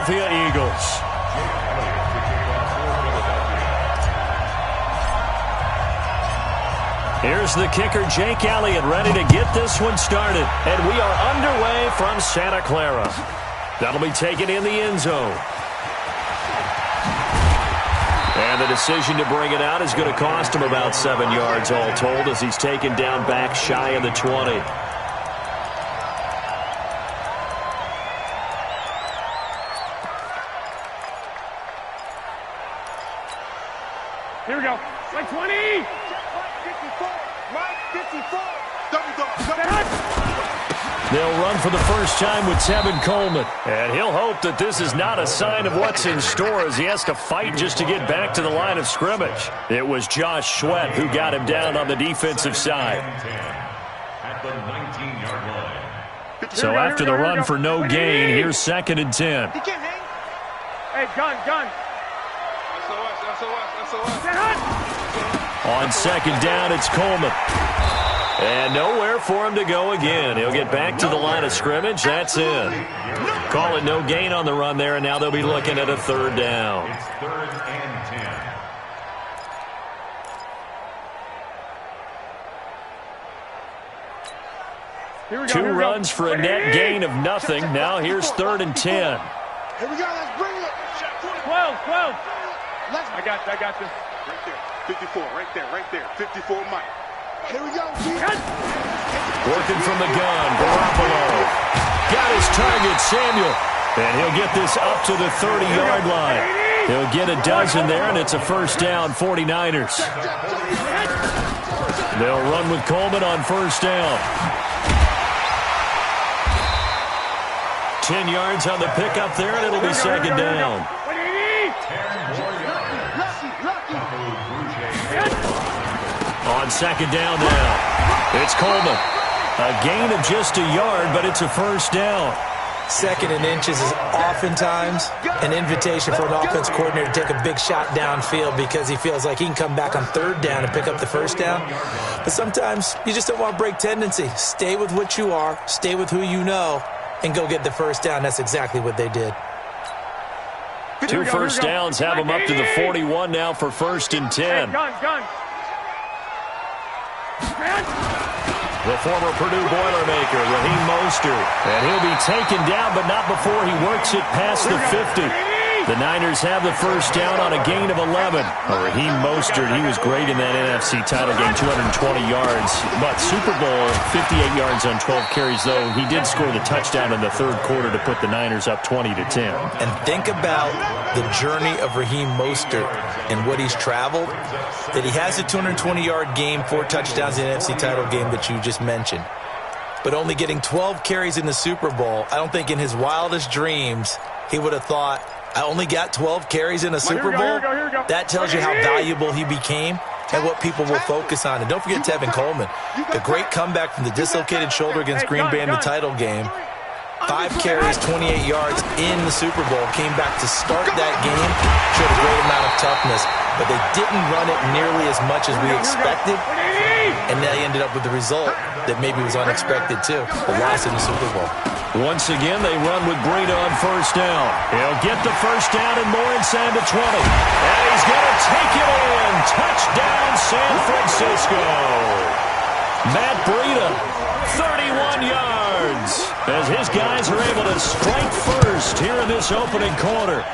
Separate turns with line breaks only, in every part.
Philadelphia Eagles. Here's the kicker, Jake Elliott, ready to get this one started. And we are underway from Santa Clara. That'll be taken in the end zone. And the decision to bring it out is going to cost him about 7 yards all told as he's taken down back shy of the 20.
Here we go. Like 20.
They'll run for the first time with Tevin Coleman. And he'll hope that this is not a sign of what's in store as he has to fight just to get back to the line of scrimmage. It was Josh Sweat who got him down on the defensive side. So after the run for no gain, here's 2nd and 10.
Hey, gun.
On 2nd down, it's Coleman. And nowhere for him to go again. He'll get back to the line of scrimmage. That's in. Call it no gain on the run there, and now they'll be looking at a 3rd down.
It's 3rd and 10.
Two runs for a net gain of nothing. Now here's 3rd and 10.
Here we go. Let's bring it.
12. I got this.
Right there. 54. Right there. 54, Mike. Here we go.
Working from the gun, Garoppolo. Got his target, Samuel. And he'll get this up to the 30-yard line. He'll get a dozen there, and it's a 1st down, 49ers. They'll run with Coleman on 1st down. 10 yards on the pickup there, and it'll be 2nd down. On 2nd down now, it's Coleman. A gain of just a yard, but it's a 1st down.
2nd and inches is oftentimes an invitation for an offense coordinator to take a big shot downfield because he feels like he can come back on 3rd down and pick up the 1st down. But sometimes you just don't want to break tendency. Stay with what you are, stay with who you know, and go get the 1st down. That's exactly what they did.
2 first downs have them up to the 41 now for 1st and 10.
Gun.
The former Purdue Boilermaker, Raheem Mostert. And he'll be taken down, but not before he works it past the 50. The Niners have the 1st down on a gain of 11. Raheem Mostert, he was great in that NFC title game, 220 yards. But Super Bowl, 58 yards on 12 carries, though. He did score the touchdown in the 3rd quarter to put the Niners up 20-10.
And think about the journey of Raheem Mostert and what he's traveled. That he has a 220-yard game, 4 touchdowns in the NFC title game that you just mentioned. But only getting 12 carries in the Super Bowl, I don't think in his wildest dreams he would have thought, I only got 12 carries in a Super Bowl.
Here we go.
That tells you how valuable he became and what people will focus on. And don't forget Tevin Coleman. The great comeback from the dislocated shoulder against Green Bay in the title game. 5 carries, 28 yards in the Super Bowl. Came back to start that game. Showed a great amount of toughness. But they didn't run it nearly as much as we expected. And they ended up with the result that maybe was unexpected too. A loss in the Super Bowl.
Once again, they run with Breida on 1st down. He'll get the 1st down and more inside the 20. And he's going to take it in. Touchdown, San Francisco. Matt Breida, 31 yards. As his guys are able to strike first here in this opening quarter.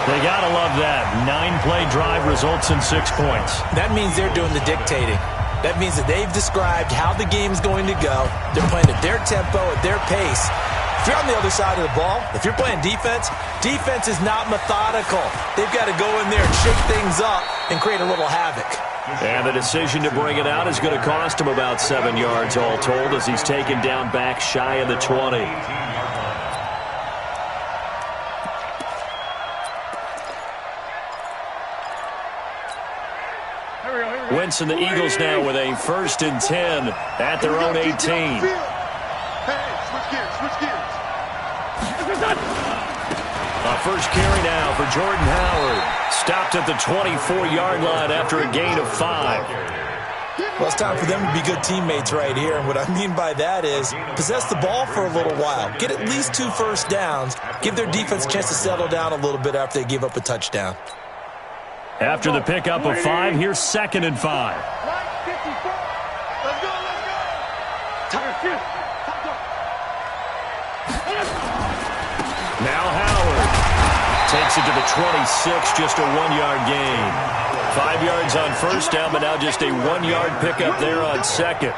They got to love that. 9-play drive results in 6 points.
That means they're doing the dictating. That means that they've described how the game's going to go. They're playing at their tempo, at their pace. If you're on the other side of the ball, if you're playing defense, defense is not methodical. They've got to go in there and shake things up and create a little havoc.
And the decision to bring it out is going to cost him about 7 yards all told as he's taken down back shy of the 20. Wentz and the Eagles now with a 1st and 10 at their own 18.
Hey, switch gears.
A first carry now for Jordan Howard. Stopped at the 24-yard line after a gain of 5.
Well, it's time for them to be good teammates right here. And what I mean by that is possess the ball for a little while. Get at least 2 first downs. Give their defense a chance to settle down a little bit after they give up a touchdown.
After the pickup of 5, here's 2nd and 5. Now Howard takes it to the 26, just a 1-yard gain. 5 yards on first down, but now just a 1-yard pickup there on 2nd.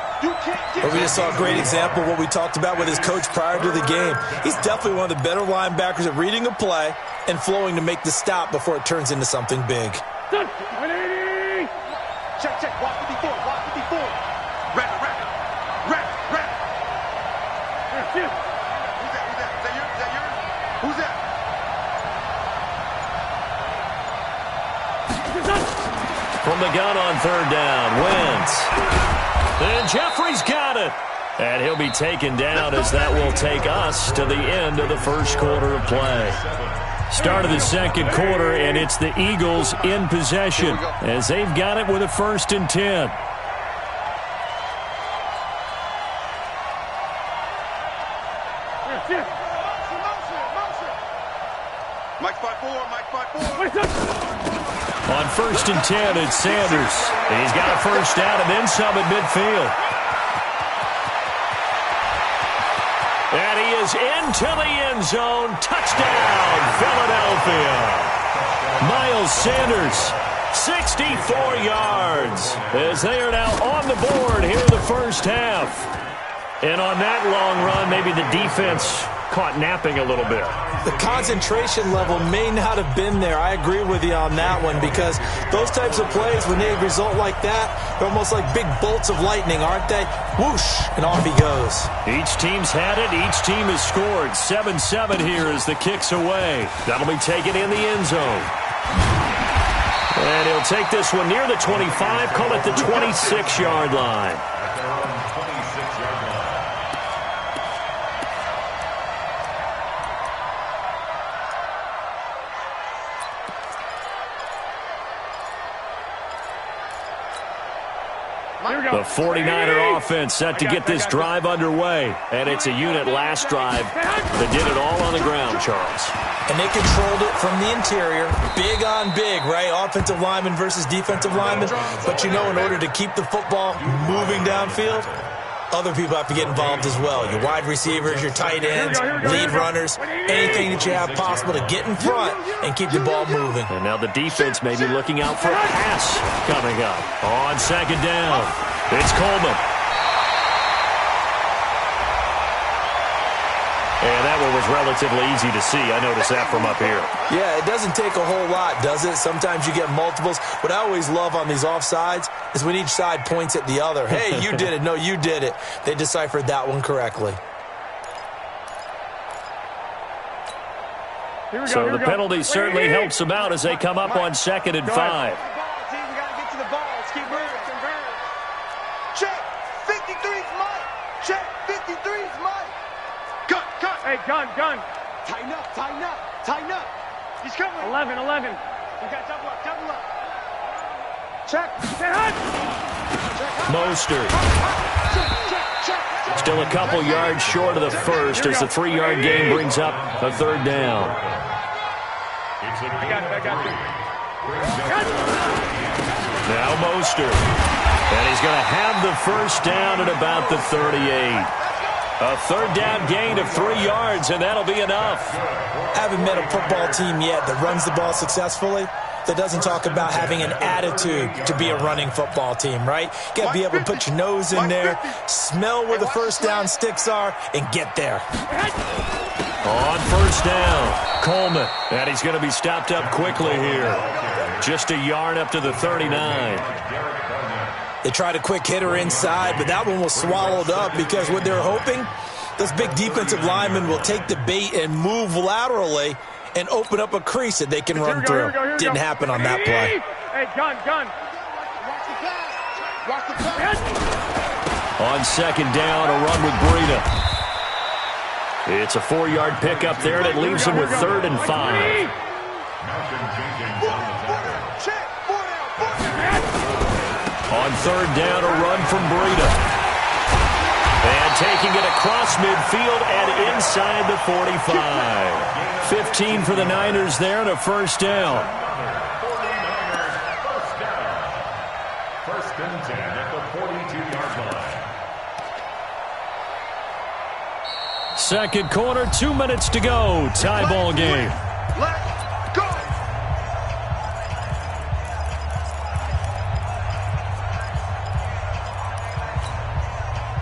But we just saw a great example of what we talked about with his coach prior to the game. He's definitely one of the better linebackers at reading a play and flowing to make the stop before it turns into something big.
Check,
Walk to before. Wrap.
Who's
that?
From the gun on 3rd down, Wentz. And Jeffrey's got it. And he'll be taken down as that will take us to the end of the first quarter of play. Start of the second quarter, and it's the Eagles in possession as they've got it with a 1st and 10.
Mike 5-4.
On 1st and 10, it's Sanders. He's got a first down and then some at midfield. And he is into the end zone. Touchdown, Philadelphia. Miles Sanders, 64 yards, as they are now on the board here in the first half. And on that long run, maybe the defense caught napping a little bit.
The concentration level may not have been there. I agree with you on that one because those types of plays, when they result like that, they're almost like big bolts of lightning, aren't they? Whoosh, and off he goes.
Each team's had it. Each team has scored. 7-7 here as the kick's away. That'll be taken in the end zone. And he'll take this one near the 25, call it the 26-yard line. The 49er offense set to get this drive underway. And it's a unit last drive that did it all on the ground, Charles.
And they controlled it from the interior. Big on big, right? Offensive lineman versus defensive lineman. But you know, in order to keep the football moving downfield, other people have to get involved as well. Your wide receivers, your tight ends, lead runners, anything that you have possible to get in front and keep the ball moving.
And now the defense may be looking out for a pass coming up. On 2nd down, it's Coleman. And that one was relatively easy to see. I noticed that from up here.
Yeah, it doesn't take a whole lot, does it? Sometimes you get multiples. What I always love on these offsides is when each side points at the other. Hey, you did it. No, you did it. They deciphered that one correctly.
So the penalty certainly helps them out as they come up on 2nd and 5.
We got to get to the ball. Let's keep moving. Check. 53's Mike. Check. 53's Mike. Gun.
Hey, gun.
Tighten up. He's coming.
11.
We got double up. Check.
Mostert. Still a couple yards short of the first as the 3-yard gain brings up a 3rd down.
I got it.
Now Mostert. And he's going to have the first down at about the 38. A 3rd down gain of 3 yards, and that'll be enough.
I haven't met a football team yet that runs the ball successfully that doesn't talk about having an attitude to be a running football team, right? You got to be able to put your nose in there, smell where the first down sticks are, and get there.
On 1st down, Coleman. And he's going to be stopped up quickly here. Just a yard up to the 39.
They tried a quick hitter inside, but that one was swallowed up because what they're hoping, those big defensive linemen will take the bait and move laterally and open up a crease that they can run through. Didn't happen on that play.
Hey, gun.
Watch the pass.
On 2nd down, a run with Breida. It's a 4-yard pickup there, and it leaves him with 3rd and 5. On third down, a run from Breida. And taking it across midfield and inside the 45. 15 for the Niners there and a first down.
49ers first down. First and 10 at the 42-yard line.
Second quarter, 2 minutes to go. Tie ball game.
Let's go.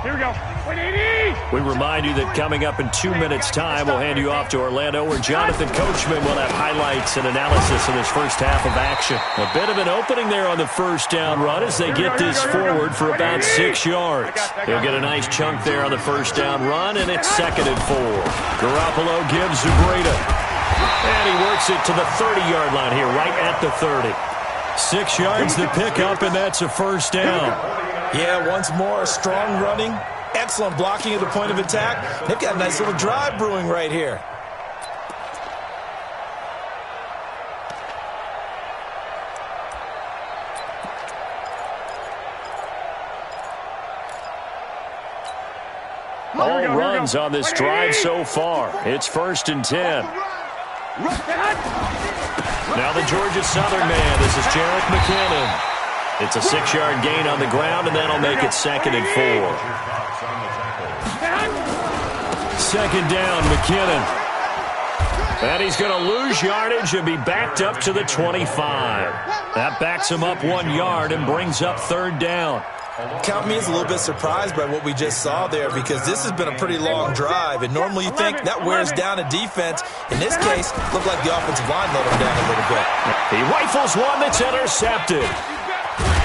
Here we go. 180.
We remind you that coming up in 2 minutes' time, we'll hand you off to Orlando, where Jonathan Coachman will have highlights and analysis of this first half of action. A bit of an opening there on the first down run as they get this forward for about 6 yards. They'll get a nice chunk there on the first down run, and it's 2nd and 4. Garoppolo gives to Breida. And he works it to the 30-yard line here, right at the 30. 6 yards to pick up, and that's a first down.
Yeah, once more, strong running, excellent blocking at the point of attack. They've got a nice little drive brewing right here.
All runs on this drive so far. It's 1st and 10. Now the Georgia Southern man. This is Jerick McKinnon. It's a 6-yard gain on the ground, and that'll make it 2nd and 4. 2nd down, McKinnon. And he's going to lose yardage and be backed up to the 25. That backs him up 1 yard and brings up 3rd down.
Count me as a little bit surprised by what we just saw there, because this has been a pretty long drive, and normally you think that wears down a defense. In this case, it looked like the offensive line let him down a little bit.
He rifles one that's intercepted.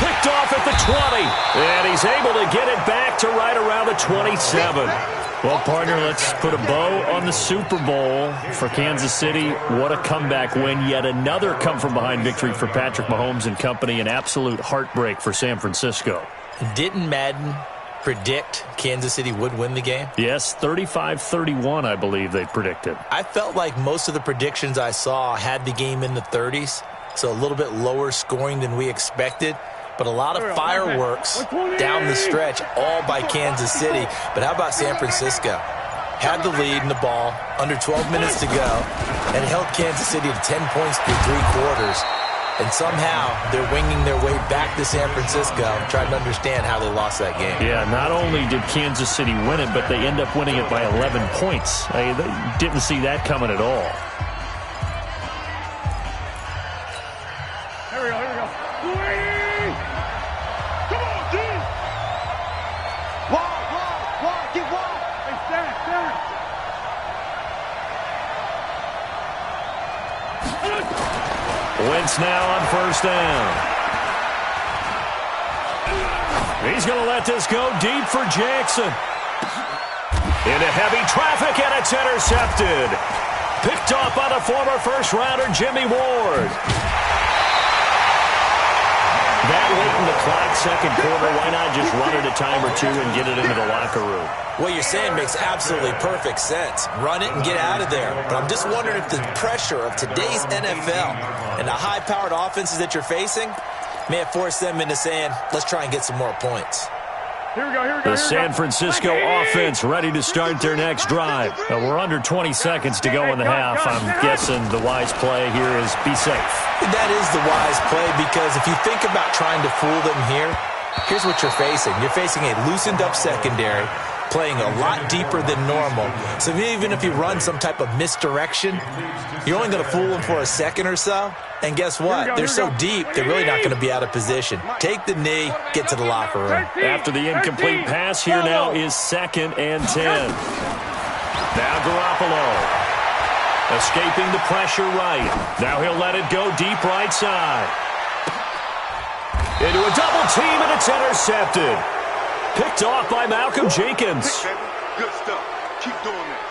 Picked off at the 20, and he's able to get it back to right around the 27. Well, partner, let's put a bow on the Super Bowl for Kansas City. What a comeback win. Yet another come-from-behind victory for Patrick Mahomes and company. An absolute heartbreak for San Francisco.
Didn't Madden predict Kansas City would win the game?
Yes, 35-31, I believe they predicted.
I felt like most of the predictions I saw had the game in the 30s, so a little bit lower scoring than we expected. But a lot of fireworks down the stretch, all by Kansas City. But how about San Francisco? Had the lead in the ball, under 12 minutes to go, and held Kansas City to 10 points through 3 quarters. And somehow they're winging their way back to San Francisco, trying to understand how they lost that game.
Yeah, not only did Kansas City win it, but they end up winning it by 11 points. They didn't see that coming at all.
Here we go. Here we go. 280. Come on, D.
Wall, get wall.
Hey, stand.
Wentz now on first down. He's going to let this go deep for Jackson. Into heavy traffic, and it's intercepted. Picked off by the former first-rounder Jimmy Ward. That late in the clock, second quarter, why not just run it a time or two and get it into the locker room?
What you're saying makes absolutely perfect sense. Run it and get out of there. But I'm just wondering if the pressure of today's NFL and the high-powered offenses that you're facing may have forced them into saying, let's try and get some more points.
Here we go.
The San Francisco offense ready to start their next drive. We're under 20 seconds to go in the half. I'm guessing the wise play here is be safe.
That is the wise play, because if you think about trying to fool them here, here's what you're facing. You're facing a loosened-up secondary, playing a lot deeper than normal. So even if you run some type of misdirection, you're only going to fool them for a second or so. And guess what? They're so deep, they're really not going to be out of position. Take the knee, get to the locker room.
After the incomplete pass, here now is 2nd and 10. Now Garoppolo. Escaping the pressure right. Now he'll let it go deep right side. Into a double team, and it's intercepted. Picked off by Malcolm Jenkins.
Good stuff. Keep doing that.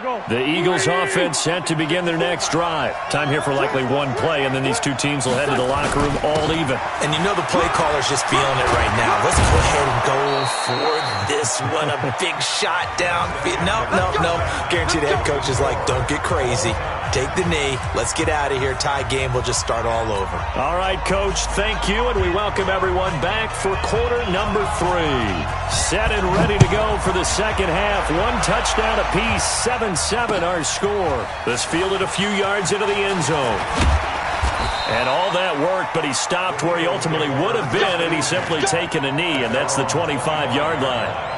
Go.
The Eagles offense set to begin their next drive. Time here for likely one play, and then these two teams will head to the locker room all even.
And you know the play caller's just feeling it right now. Let's go ahead and go for this one. A big shot down. No. Guaranteed the head coach is like, don't get crazy. Take the knee. Let's get out of here. Tie game will just start all over.
All right, Coach, thank you, and we welcome everyone back for quarter number 3. Set and ready to go for the second half. 1 touchdown apiece, 7-7 our score. This fielded a few yards into the end zone. And all that worked, but he stopped where he ultimately would have been, and he's simply taken a knee, and that's the 25-yard line.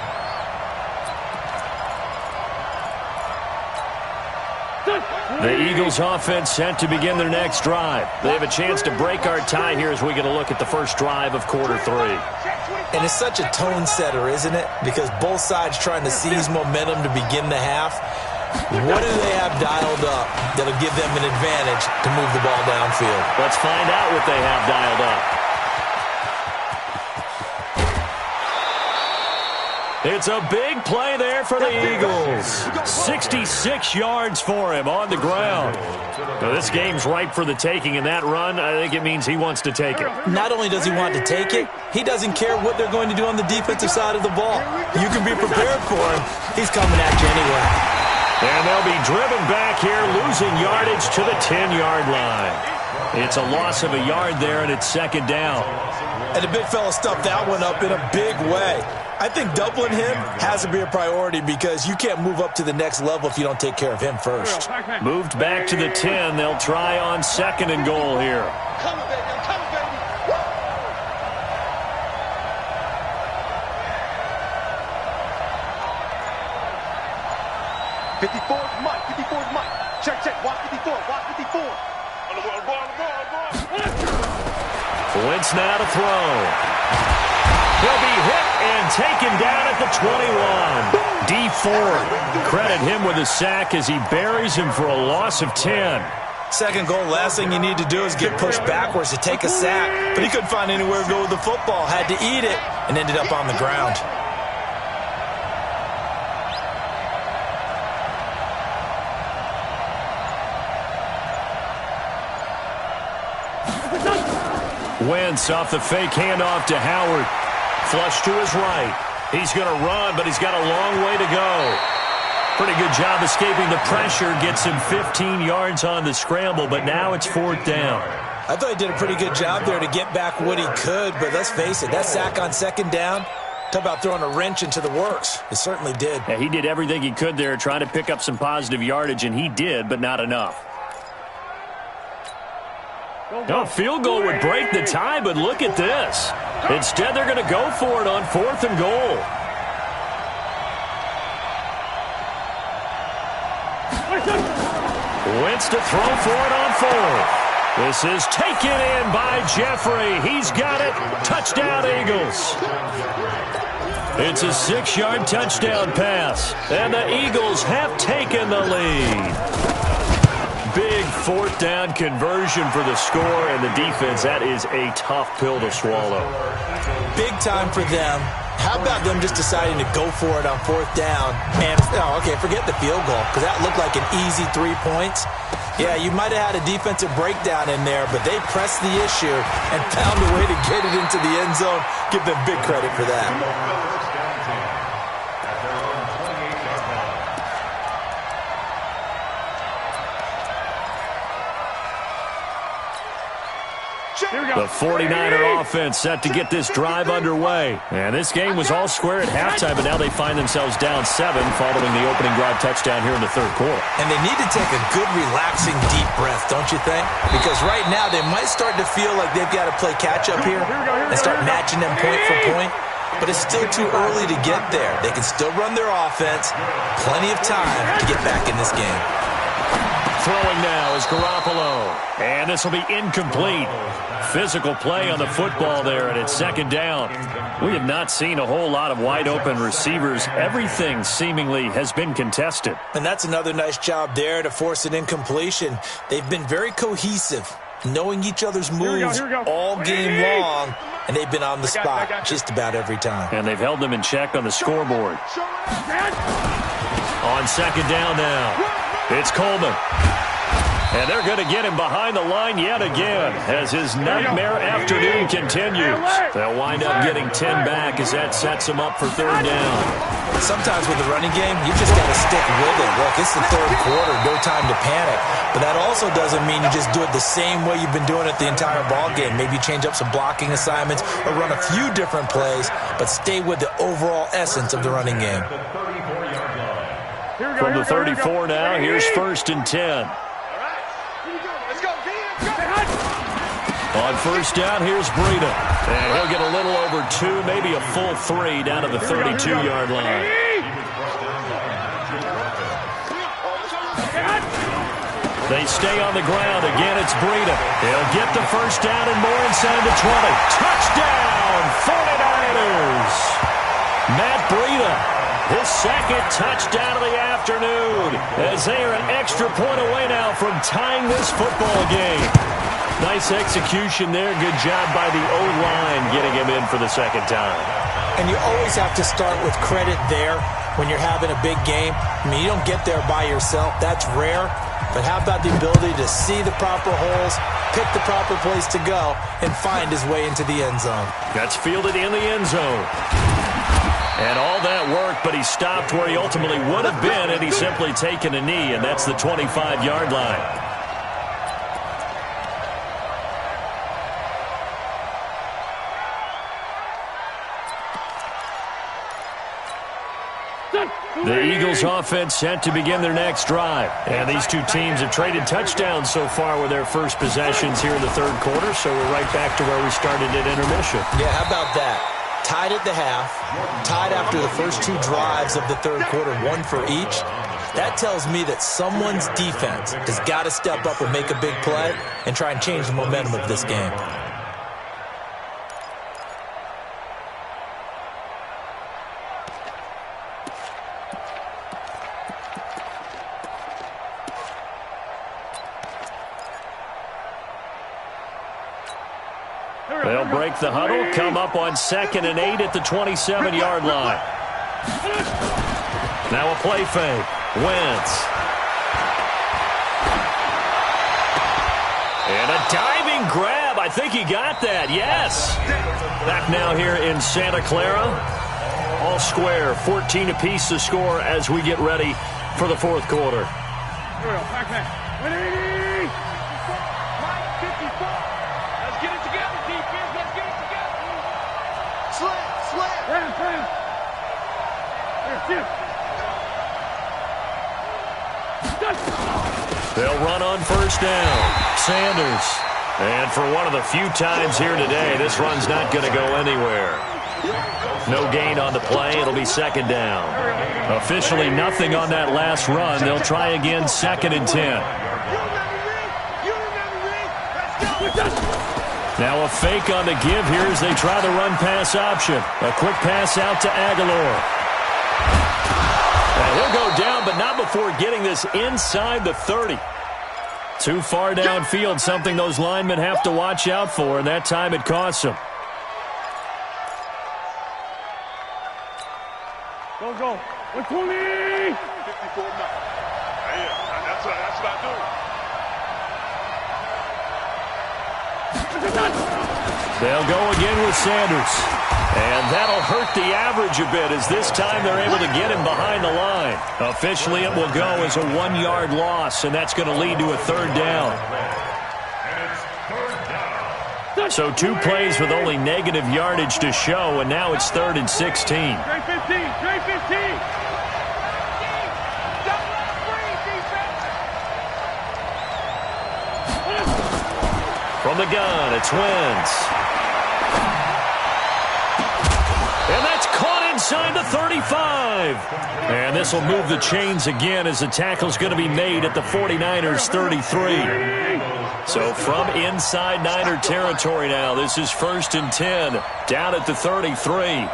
The Eagles offense set to begin their next drive. They have a chance to break our tie here as we get a look at the first drive of quarter 3.
And it's such a tone setter, isn't it? Because both sides trying to seize momentum to begin the half. What do they have dialed up that'll give them an advantage to move the ball downfield?
Let's find out what they have dialed up. It's a big play there for the Eagles. 66 yards for him on the ground. Now, this game's ripe for the taking, and that run, I think it means he wants to take it.
Not only does he want to take it, he doesn't care what they're going to do on the defensive side of the ball. You can be prepared for him. He's coming at you anyway.
And they'll be driven back here, losing yardage to the 10-yard line. It's a loss of a yard there, and it's second down.
And the big fella stuffed that one up in a big way. I think doubling him has to be a priority because you can't move up to the next level if you don't take care of him first.
Moved back to the 10. They'll try on second and goal here.
Come on, baby. I'm coming, baby. Woo! '54's Mike. 54's Mike. Check, check. Watch 54. Watch 54. On the ball.
Wentz now to throw. He'll be hit and taken down at the 21. D Ford, credit him with a sack as he buries him for a loss of 10.
Second goal, last thing you need to do is get pushed backwards to take a sack. But he couldn't find anywhere to go with the football. Had to eat it and ended up on the ground.
Wentz off the fake handoff to Howard. Flush to his right. He's going to run, but he's got a long way to go. Pretty good job escaping the pressure. Gets him 15 yards on the scramble, but now it's 4th down.
I thought he did a pretty good job there to get back what he could, but let's face it, that sack on second down, talk about throwing a wrench into the works. It certainly did.
Yeah, he did everything he could there trying to pick up some positive yardage, and he did, but not enough. A field goal would break the tie, but look at this. Instead, they're going to go for it on 4th and goal. Wentz to throw for it on 4th. This is taken in by Jeffrey. He's got it. Touchdown, Eagles. It's a 6-yard touchdown pass, and the Eagles have taken the lead. Big 4th down conversion for the score, and the defense, that is a tough pill to swallow.
Big time for them. How about them just deciding to go for it on 4th down? And, okay, forget the field goal, because that looked like an easy 3 points. Yeah, you might have had a defensive breakdown in there, but they pressed the issue and found a way to get it into the end zone. Give them big credit for that.
The 49er offense set to get this drive underway. And this game was all square at halftime, but now they find themselves down 7 following the opening drive touchdown here in the 3rd quarter.
And they need to take a good, relaxing, deep breath, don't you think? Because right now they might start to feel like they've got to play catch-up here and start matching them point for point. But it's still too early to get there. They can still run their offense. Plenty of time to get back in this game.
Throwing now is Garoppolo. And this will be incomplete. Physical play on the football there, and it's 2nd down. We have not seen a whole lot of wide-open receivers. Everything seemingly has been contested.
And that's another nice job there to force an incompletion. They've been very cohesive, knowing each other's moves all game long, and they've been on the spot just about every time.
And they've held them in check on the scoreboard. On 2nd down now, it's Coleman. And they're going to get him behind the line yet again as his nightmare afternoon continues. They'll wind up getting 10 back as that sets him up for 3rd down.
Sometimes with the running game, you just got to stick with it. Look, it's the third quarter, no time to panic. But that also doesn't mean you just do it the same way you've been doing it the entire ball game. Maybe change up some blocking assignments or run a few different plays, but stay with the overall essence of the running game.
From the 34 now, here's 1st and 10.
Let's go,
On 1st down, here's Breida. And he'll get a little over 2, maybe a full 3 down to the 32-yard line. They stay on the ground. Again, it's Breida. He'll get the 1st down and more inside the 20. Touchdown, 49ers! Matt Breida, his 2nd touchdown of the afternoon, as they are an extra point away now from tying this football game. Nice execution there. Good job by the O-line getting him in for the 2nd time.
And you always have to start with credit there when you're having a big game. I mean, you don't get there by yourself. That's rare. But how about the ability to see the proper holes, pick the proper place to go, and find his way into the end zone?
That's fielded in the end zone. And all that work, but he stopped where he ultimately would have been had he simply taken a knee, and that's the 25-yard line. The Eagles offense set to begin their next drive. And these two teams have traded touchdowns so far with their first possessions here in the 3rd quarter, so we're right back to where we started at intermission.
Yeah, how about that? Tied at the half, tied after the first 2 drives of the 3rd quarter, 1 for each. That tells me that someone's defense has got to step up and make a big play and try and change the momentum of this game.
They'll break the huddle, come up on 2nd and 8 at the 27-yard line. Now a play fake. Wentz. And a diving grab. I think he got that. Yes. Back now here in Santa Clara. All square. 14 apiece to score as we get ready for the 4th quarter.
Here we go. Back. Let's get it together, defense. Let's get it together.
Slam.
Here.
They'll run on 1st down. Sanders. And for one of the few times here today, this run's not going to go anywhere. No gain on the play. It'll be 2nd down. Officially nothing on that last run. They'll try again 2nd and 10. Now a fake on the give here as they try the run-pass option. A quick pass out to Aguilar. And he'll go down, but not before getting this inside the 30. Too far downfield, something those linemen have to watch out for, and that time it costs them.
Go. 120. 54 now. That's what I do.
They'll go again with Sanders. And that'll hurt the average a bit as this time they're able to get him behind the line. Officially, it will go as a 1-yard loss, and that's going to lead to a 3rd down. So 2 plays with only negative yardage to show, and now it's 3rd and 16.
Trey 15.
From the gun, it's Wentz. And that's caught inside the 35. And this will move the chains again as the tackle's going to be made at the 49ers 33. So from inside Niner territory now, this is 1st and 10, down at the 33.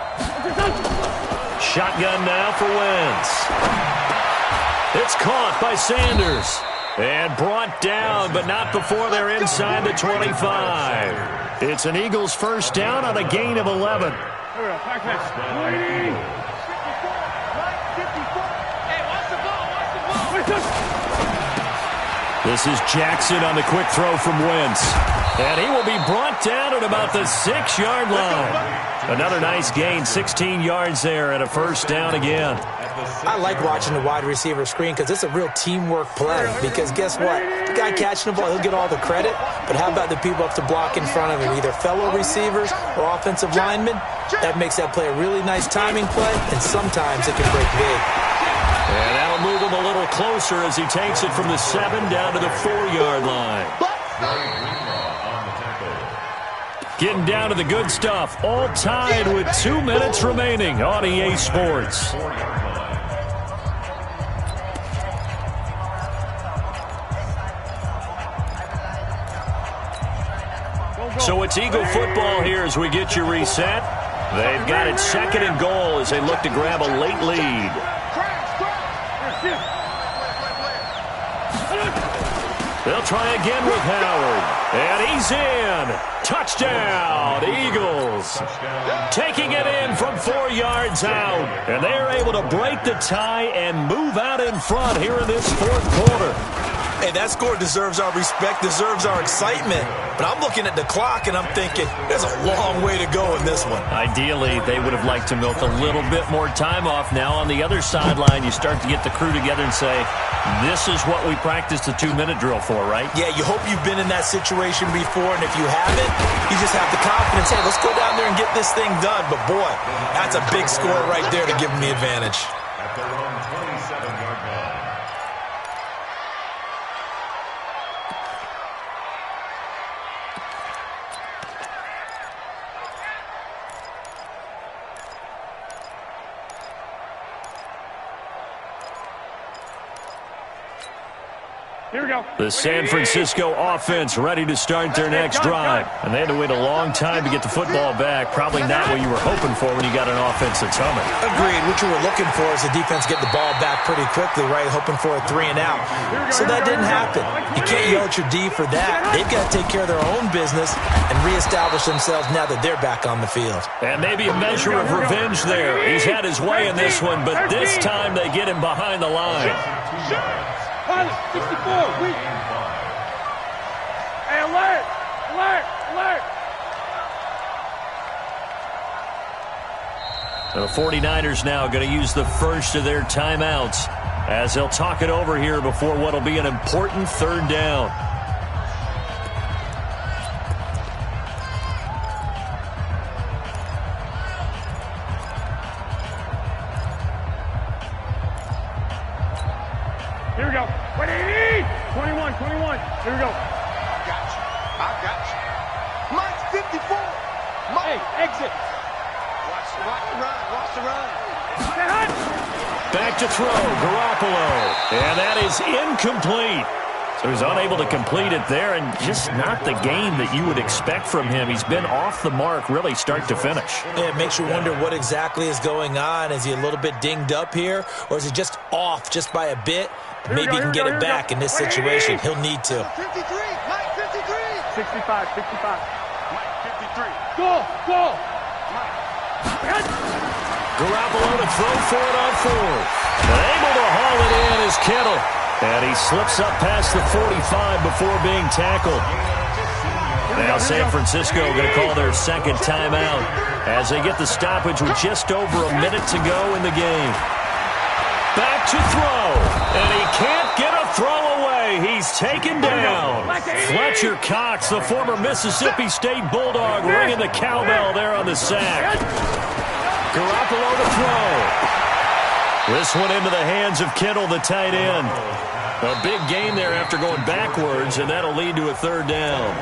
Shotgun now for Wentz. It's caught by Sanders. And brought down, but not before they're inside the 25. It's an Eagles 1st down on a gain of 11. This is Jackson on the quick throw from Wentz. And he will be brought down at about the 6-yard line. Another nice gain, 16 yards there, and a first down again.
I like watching the wide receiver screen because it's a real teamwork play. Because guess what? The guy catching the ball, he'll get all the credit. But how about the people up to block in front of him, either fellow receivers or offensive linemen? That makes that play a really nice timing play, and sometimes it can break big.
And that'll move him a little closer as he takes it from the 7 down to the 4-yard line. Getting down to the good stuff. All tied with 2 minutes remaining on EA Sports. So it's Eagle football here as we get you reset. They've got it 2nd and goal as they look to grab a late lead. They'll try again with Howard. And he's in. Touchdown, Eagles. Taking it in from 4 yards out. And they're able to break the tie and move out in front here in this 4th quarter.
Hey, that score deserves our respect, deserves our excitement. But I'm looking at the clock, and I'm thinking, there's a long way to go in this one.
Ideally, they would have liked to milk a little bit more time off. Now, on the other sideline, you start to get the crew together and say, this is what we practiced the 2-minute drill for, right?
Yeah, you hope you've been in that situation before, and if you haven't, you just have the confidence, hey, let's go down there and get this thing done. But, boy, that's a big score right there to give them the advantage.
At their own 27-yard line.
Here we go.
The San Francisco offense ready to start their next drive. And they had to wait a long time to get the football back. Probably not what you were hoping for when you got an offense that's humming.
Agreed. What you were looking for is the defense get the ball back pretty quickly, right? Hoping for a 3 and out. So that didn't happen. You can't yell at your D for that. They've got to take care of their own business and reestablish themselves now that they're back on the field.
And maybe a measure of revenge there. He's had his way in this one, but this time they get him behind the line.
Pilot, 64, weak. Hey, alert, alert, alert.
The 49ers now going to use the first of their timeouts as they'll talk it over here before what will be an important 3rd down.
Here we go. 21, 21. Here we go.
I got you. Mike's 54. Mike.
Hey, exit.
Watch the run.
Back to throw, Garoppolo. And that is incomplete. So he's unable to complete it there, and just not the game that you would expect from him. He's been off the mark really start to finish.
Yeah, it makes you wonder what exactly is going on. Is he a little bit dinged up here, or is he just off just by a bit? Maybe he can get it back in this situation. He'll need to.
53. Mike 53.
65, 65.
Mike 53.
Go.
Garoppolo to throw for it on 4th. And able to haul it in is Kittle. And he slips up past the 45 before being tackled. Now San Francisco going to call their 2nd timeout as they get the stoppage with just over a minute to go in the game. Back to throw. And he can't get a throw away. He's taken down. Fletcher Cox, the former Mississippi State Bulldog, ringing the cowbell there on the sack. Garoppolo to throw. This one into the hands of Kittle, the tight end. A big gain there after going backwards, and that'll lead to a 3rd down.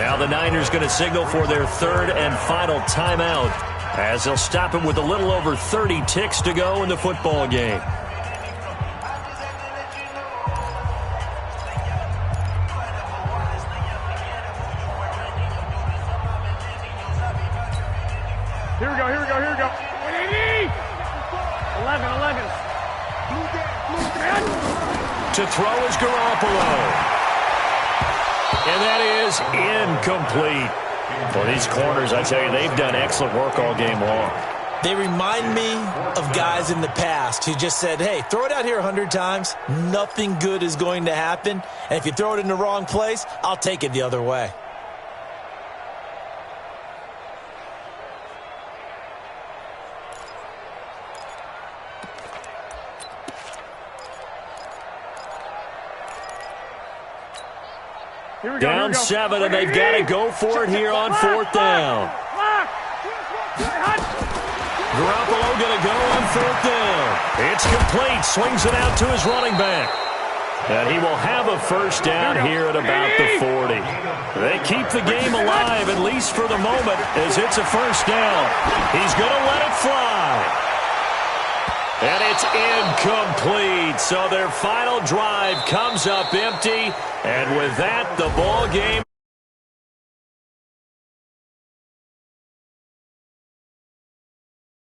Now the Niners going to signal for their 3rd and final timeout as they'll stop it with a little over 30 ticks to go in the football game.
Here we go. 180. 11.
To throw is Garoppolo. And that is incomplete. Well, these corners, I tell you, they've done excellent work all game long.
They remind me of guys in the past who just said, hey, throw it out here 100 times. Nothing good is going to happen. And if you throw it in the wrong place, I'll take it the other way.
Down 7, and they've got to go for it here on 4th down. Garoppolo going to go on 4th down. It's complete. Swings it out to his running back. And he will have a first down here at about the 40. They keep the game alive, at least for the moment, as it's a first down. He's going to let it fly. And it's incomplete. So their final drive comes up empty. And with that, the ball game